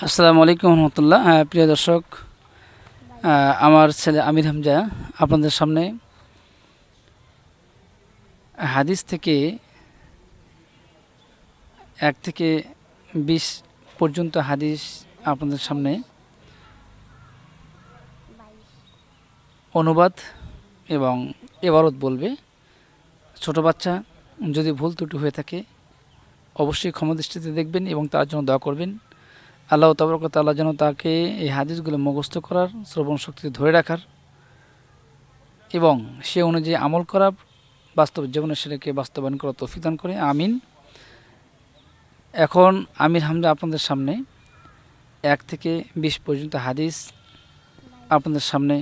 আসসালামু আলাইকুম রহমতুল্লাহ। প্রিয় দর্শক, আমার ছেলে আমির হামজা আপনাদের সামনে হাদিস থেকে 1 থেকে 20 পর্যন্ত হাদিস আপনাদের সামনে অনুবাদ এবং ইবারত বলবে। ছোট বাচ্চা যদি ভুল ত্রুটি হয়ে থাকে অবশ্যই ক্ষমা দৃষ্টিতে দেখবেন এবং তার জন্য দোয়া করবেন। আল্লাহ তাবারক ওয়া তাআলা যেন তাকে এই হাদিসগুলো মুখস্থ করার, শ্রবণ শক্তি ধরে রাখার এবং সে অনুযায়ী আমল করার, বাস্তব জীবনে সেটাকে বাস্তবায়ন করার তৌফিক দান করে, আমিন। এখন আমির হামজা আপনাদের সামনে 1 থেকে 20 পর্যন্ত হাদিস আপনাদের সামনে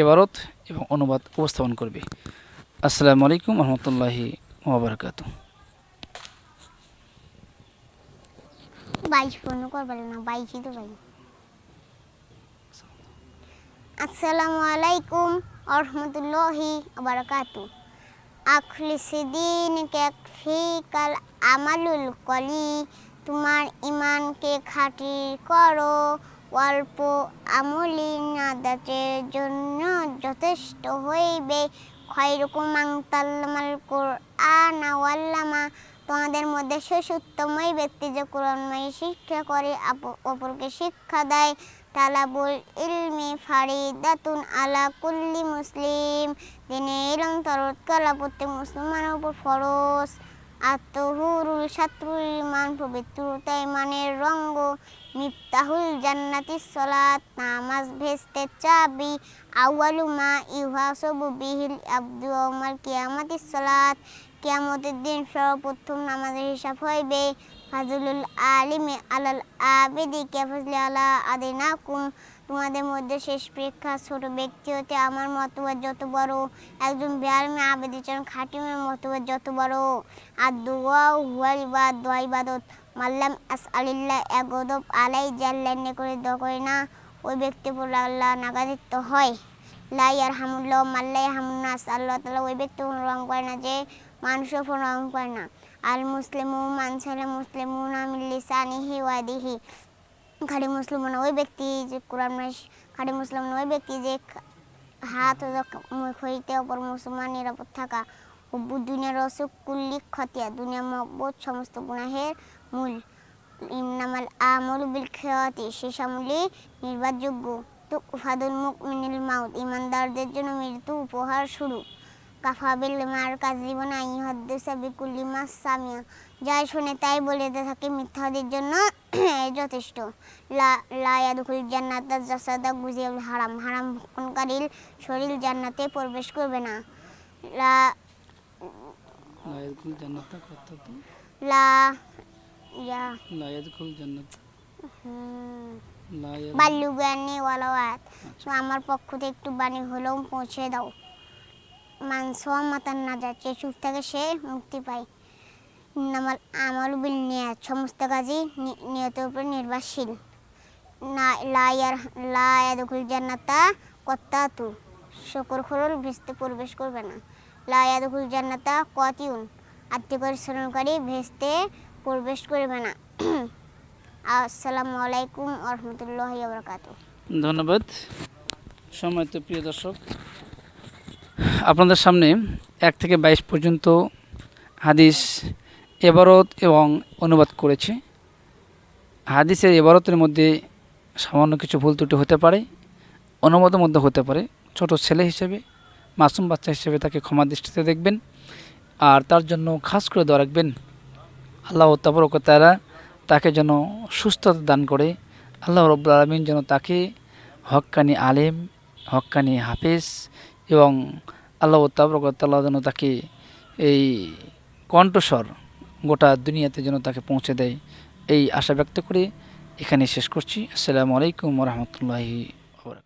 ইবারত এবং অনুবাদ উপস্থাপন করবে। আসসালামু আলাইকুম রহমতুল্লাহি ওয়া বারাকাতুহু। 22 পূর্ণ করবেন না, 22ই তো ভাই। আসসালামু আলাইকুম ওয়া রাহমাতুল্লাহি ওয়া বারাকাতুহু। আখলিসিদ্দিন কাল আমালুল কলি, তোমার ইমানকে খাঁটি করো, অল্প আমলি নাদাতের জন্য যথেষ্ট হইবে। খয়রুকুম মান তাআল্লামাল কুরআন ওয়া আল্লামা, তোমাদের মধ্যে শ্রেষ্ঠতম ওই ব্যক্তি যে কোরআনময় শিক্ষা করে, অপরকে শিক্ষা দেয়। তালাবুল ইলমি ফারিদাতুন আলা কুল্লি মুসলিম, দিনে ইলম তরত করা প্রত্যেক মুসলমানের উপর ফরজ। আত-তাহুরুল শাতরুল ঈমান, পবিত্রতা ঈমানের রঙ্গ। মিফতাহুল জান্নাতিস সালাত, নামাজ ভেস্তের চাবি। আউয়ালু মা ইউহাসাবু বিহিল আবদু ইয়াউমাল কিয়ামাতিস সালাত, কিয়ামতের দিন সর্বপ্রথম নামাজের হিসাব হইবে। ফাজলুল আলিমি আলাল আবিদি কাফাজলি আলা আদিনাকুম, তোমাদের মধ্যে শেষ পরীক্ষা ছোট ব্যক্তি হতে আমার মতবাদ যত বড়, একজন বেআলমে আবেদি চান খাটিমের মতবাদ যত বড়। আর দুয়া হুয়াল ইবাদ, দোয়া ইবাদত। মাল্লাম আসআলিল্লাহ ইয়াগদব আলাই, যে আল্লাহর নিকটে দোয়া করে না ওই ব্যক্তি উপর আল্লাহ নাগাদিত হয়। লা ইয়ারহামুল্লাহ মাল্লা ইয়ারহামুন নাস, আল্লাহ তাআলা ওই ব্যক্তি উপর রহম করে না যে মানুষের উপর রহম করে না। আল মুসলিমু মান সালাম মুসলিমুনা মিন লিসানিহি ওয়া ইয়াদিহি, খাঁটি মুসলমান ওই ব্যক্তি যে খাঁটি মুসলমান ওই ব্যক্তি যে হাত ও মুখ হইতে অপর মুসলমান নিরাপদ থাকা। হুব্বুদ দুনিয়ার রসুক কুল্লি খতিয়া, দুনিয়া মহব্বত সমস্ত গুনাহের মূল। ইন্নামাল আমালু বিল খাওয়াতি, শেষ আমলি নির্বাচযোগ্য। তুফাদুল মুমিনিল মাউত, ইমানদারদের জন্য মৃত্যু উপহার শুরু। কাফা বিল মার কাযিবান আইহাদ্দিসা বিকুল্লি মা সামিয়া, যাই শুনে তাই বলিতে থাকে মিথ্যাদের জন্য যথেষ্ট। লা ইয়াদখুল জান্নাতা জাসাদা গুজিয়াল হারাম, হারাম ভক্ষণকারীর শরীর জান্নাতে প্রবেশ করবে না। লা ইয়াদখুল জান্নাতা কততু লা ইয়া লা ইয়াদখুল জান্নাত বাল্যুগানি ওয়ালাওয়াত, আমার পক্ষ থেকে একটু বাণী হলেও পৌঁছে দাও। মানসোয়া মাতার না যাচ্ছে চুপ থেকে সে মুক্তি পায়। নামাল আমাল বিল নিয়াত, সমস্ত কাজই নিয়তের উপর নির্ভরশীল। লা ইয়াদখুল জান্নাতা কত্তাতু, শুকরখোর ভেস্তে প্রবেশ করবে না। লা ইয়াদখুল জান্নাতা কাতিউন, আত্মীয় পরিশ্রমকারী ভেস্তে প্রবেশ করবে না। আসসালামু আলাইকুম ওয়া রাহমাতুল্লাহি ওয়া বারাকাতুহু। ধন্যবাদ। সম্মানিত প্রিয় দর্শক, আপনাদের সামনে 1 থেকে 22 পর্যন্ত হাদিস ইবারত এবং অনুবাদ করেছে। হাদিসের ইবারতের মধ্যে সামান্য কিছু ভুল ত্রুটি হতে পারে, অনুবাদের মধ্যে হতে পারে। ছোট ছেলে হিসেবে, মাসুম বাচ্চা হিসেবে তাকে ক্ষমা দৃষ্টিতে দেখবেন আর তার জন্য খাস করে দোয়া রাখবেন। আল্লাহ তাবারক ওয়া তাআলা তাকে যেন সুস্থতা দান করে। আল্লাহ রাব্বুল আলামিন যেন তাকে হক্কানি আলেম, হক্কানি হাফেজ এবং আল্লাহ তাবারক ওয়া তাআলা যেন তাকে এই কণ্ঠস্বর গোটা দুনিয়াতে যেন তাকে পৌঁছে দেয়, এই আশা ব্যক্ত করে এখানে শেষ করছি। আসসালামু আলাইকুম ওয়া রাহমাতুল্লাহি ওয়া বারাকাতুহু।